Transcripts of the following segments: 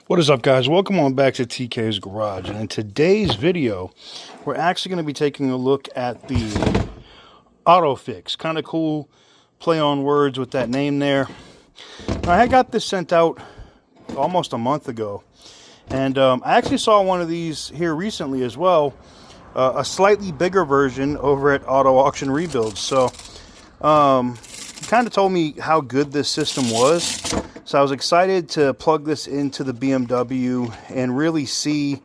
What is up, guys? Welcome on back to TK's Garage. And in today's video, we're actually going to be taking a look at the Otofix. Kind of cool play on words with that name there. Now, I got this sent out almost a month ago. And I actually saw one of these here recently as well. A slightly bigger version over at Auto Auction Rebuilds. So, he kind of told me how good this system was. So I was excited to plug this into the BMW and really see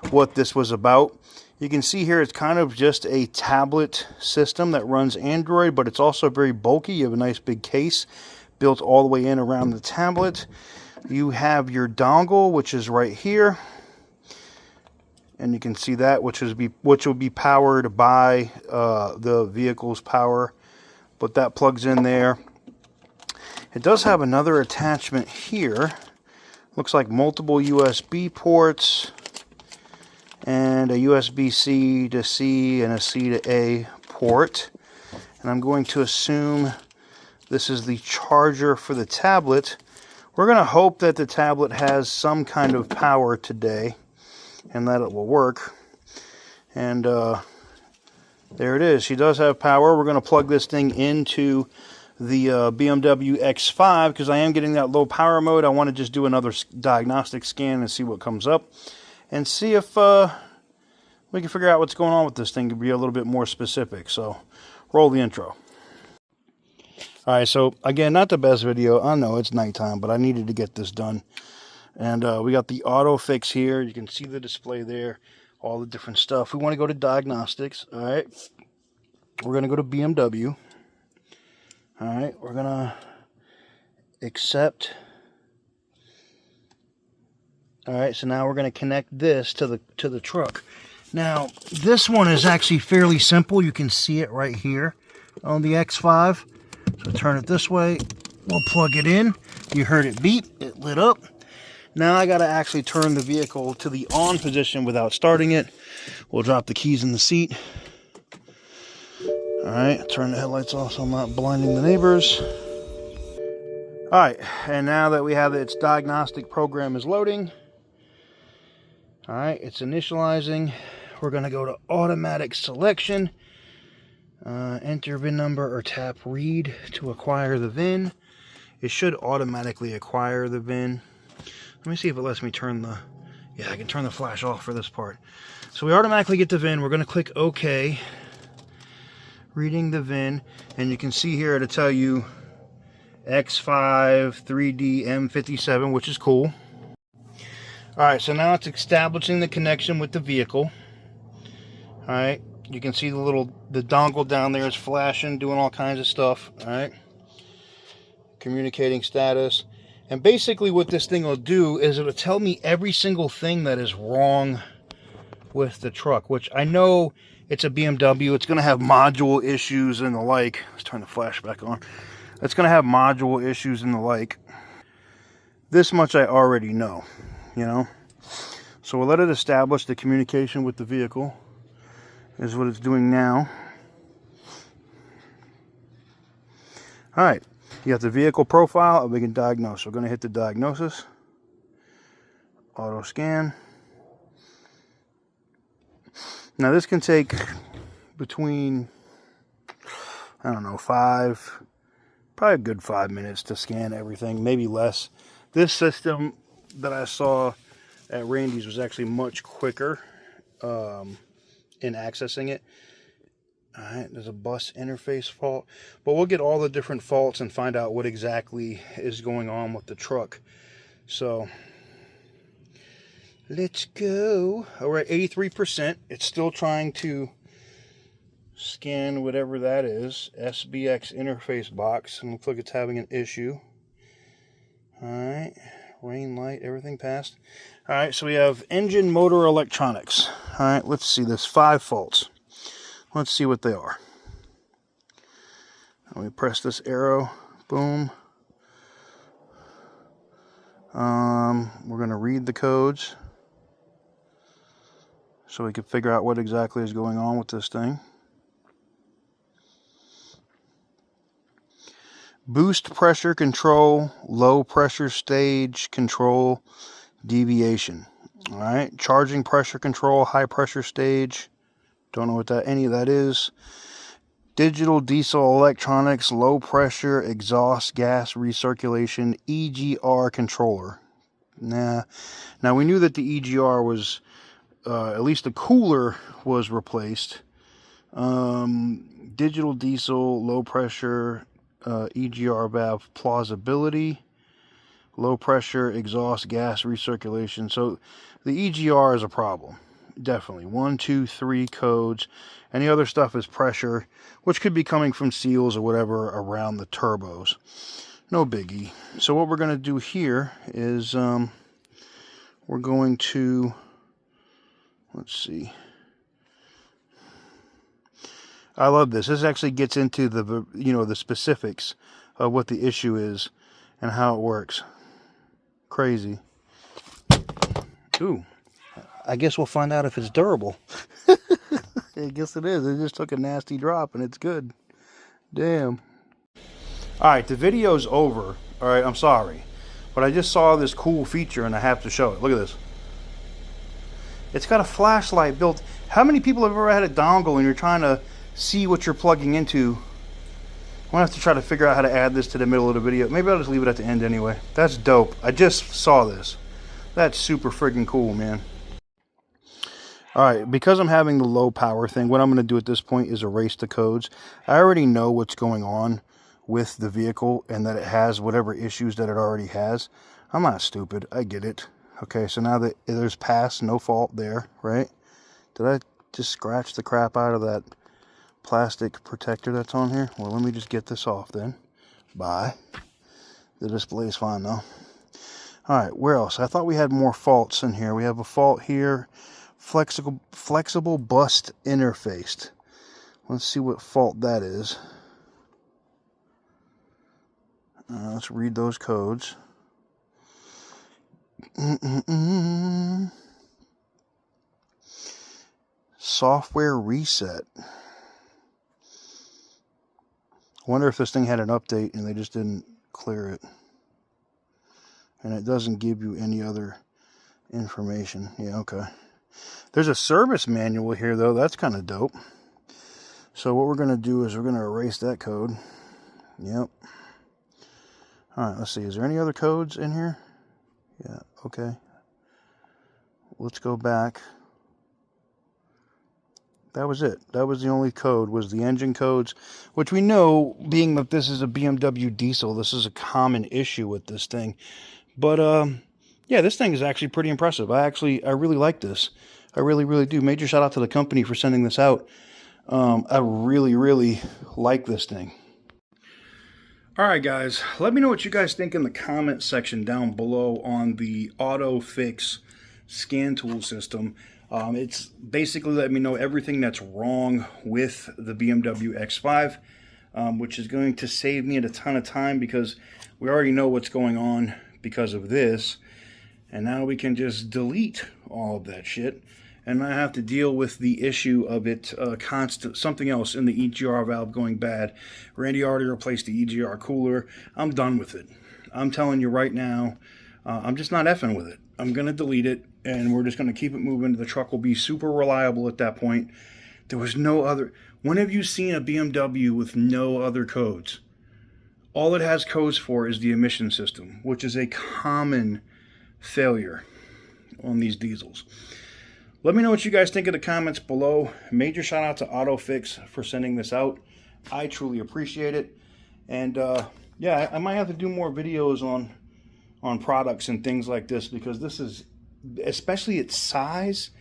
what this was about. You can see here it's kind of just a tablet system that runs Android, but it's also very bulky. You have a nice big case built all the way in around the tablet. You have your dongle, which is right here. And you can see that, which will be powered by the vehicle's power. But that plugs in there. It does have another attachment here. Looks like multiple USB ports and a USB-C to C and a C to A port. And I'm going to assume this is the charger for the tablet. We're going to hope that the tablet has some kind of power today and that it will work. And there it is. She does have power. We're going to plug this thing into the BMW X5 because I am getting that low power mode. I want to just do another diagnostic scan and see what comes up and see if we can figure out what's going on with this thing to be a little bit more specific. So roll the intro. Alright, so again, not the best video. I know it's nighttime, but I needed to get this done. And we got the Otofix here. You can see the display there, all the different stuff. We want to go to diagnostics. Alright, we're going to go to BMW. Alright, we're going to accept. Alright, so now we're going to connect this to the truck. Now, this one is actually fairly simple. You can see it right here on the X5. So turn it this way. We'll plug it in. You heard it beep. It lit up. Now I got to actually turn the vehicle to the on position without starting it. We'll drop the keys in the seat. Alright, turn the headlights off so I'm not blinding the neighbors. Alright, and now that we have its diagnostic program is loading. Alright, it's initializing. We're going to go to automatic selection. Enter VIN number or tap read to acquire the VIN. It should automatically acquire the VIN. Let me see if it lets me turn the... Yeah, I can turn the flash off for this part. So we automatically get the VIN. We're going to click OK. Reading the VIN, and you can see here to tell you X5 3D M57, which is cool. Alright, so now it's establishing the connection with the vehicle. Alright, you can see the dongle down there is flashing, doing all kinds of stuff. Alright, communicating status. And basically what this thing will do is it'll tell me every single thing that is wrong with the truck, which I know it's a BMW. It's going to have module issues and the like. Let's turn the flash back on. It's going to have module issues and the like. This much I already know, you know. So we'll let it establish the communication with the vehicle is what it's doing now. Alright, you got the vehicle profile and we can diagnose. We're going to hit the diagnosis. Auto scan. Now this can take between, I don't know, probably a good 5 minutes to scan everything, maybe less. This system that I saw at Randy's was actually much quicker in accessing it. Alright, there's a bus interface fault, but we'll get all the different faults and find out what exactly is going on with the truck. So let's go. We're at 83%. It's still trying to scan whatever that is. SBX interface box. And looks like it's having an issue. Alright. Rain, light, everything passed. Alright, so we have engine, motor, electronics. Alright, let's see. There's 5 faults. Let's see what they are. Let me press this arrow. Boom. We're going to read the codes so we can figure out what exactly is going on with this thing. Boost pressure control, low pressure stage control, deviation. All right, charging pressure control, high pressure stage. Don't know what any of that is. Digital diesel electronics, low pressure exhaust gas recirculation, EGR controller. Now we knew that the EGR was, at least the cooler was replaced. Digital diesel, low pressure, EGR valve plausibility, low pressure exhaust gas recirculation. So the EGR is a problem. Definitely 1, 2, 3 codes, and the other stuff is pressure, which could be coming from seals or whatever around the turbos. No biggie. So what we're going to do here is we're going to, let's see, I love this. This actually gets into the, the specifics of what the issue is and how it works. Crazy. Ooh. I guess we'll find out if it's durable. I guess it is. It just took a nasty drop and it's good. Damn. Alright, the video's over. Alright, I'm sorry. But I just saw this cool feature and I have to show it. Look at this. It's got a flashlight built. How many people have ever had a dongle and you're trying to see what you're plugging into? I'm going to have to try to figure out how to add this to the middle of the video. Maybe I'll just leave it at the end anyway. That's dope. I just saw this. That's super friggin' cool, man. Alright, because I'm having the low power thing, what I'm going to do at this point is erase the codes. I already know what's going on with the vehicle and that it has whatever issues that it already has. I'm not stupid. I get it. Okay, so now that there's pass, no fault there, right? Did I just scratch the crap out of that plastic protector that's on here? Well, let me just get this off then. Bye. The display's fine though. Alright, where else? I thought we had more faults in here. We have a fault here. Flexible bust interfaced. Let's see what fault that is. Let's read those codes. Software reset. Wonder if this thing had an update and they just didn't clear it. And it doesn't give you any other information. Yeah, okay. There's a service manual here, though. That's kind of dope. So what we're going to do is we're going to erase that code. Yep. All right, let's see. Is there any other codes in here? Yeah, okay. Let's go back. That was it. That was the only code, was the engine codes, which we know, being that this is a BMW diesel, this is a common issue with this thing. But, yeah, this thing is actually pretty impressive. I really like this. I really do. Major shout out to the company for sending this out. I really like this thing. Alright guys, let me know what you guys think in the comment section down below on the Otofix scan tool system. It's basically let me know everything that's wrong with the BMW X5, which is going to save me a ton of time because we already know what's going on because of this. And now we can just delete all of that shit and not have to deal with the issue of it something else in the EGR valve going bad. Randy already replaced the EGR cooler. I'm done with it. I'm telling you right now, I'm just not effing with it. I'm going to delete it and we're just going to keep it moving. The truck will be super reliable at that point. There was no other. When have you seen a BMW with no other codes? All it has codes for is the emission system, which is a common failure on these diesels. Let me know what you guys think in the comments below. Major shout out to Otofix for sending this out. I truly appreciate it. And yeah, I might have to do more videos on products and things like this, because this is, especially its size,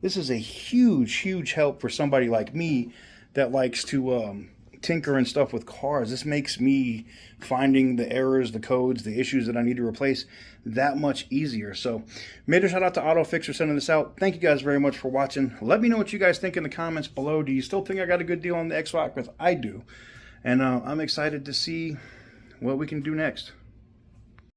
this is a huge help for somebody like me that likes to tinker and stuff with cars. This makes me finding the errors, the codes, the issues that I need to replace that much easier. So major shout out to Otofix for sending this out. Thank you guys very much for watching. Let me know what you guys think in the comments below. Do you still think I got a good deal on the X5? Because I do. And I'm excited to see what we can do next.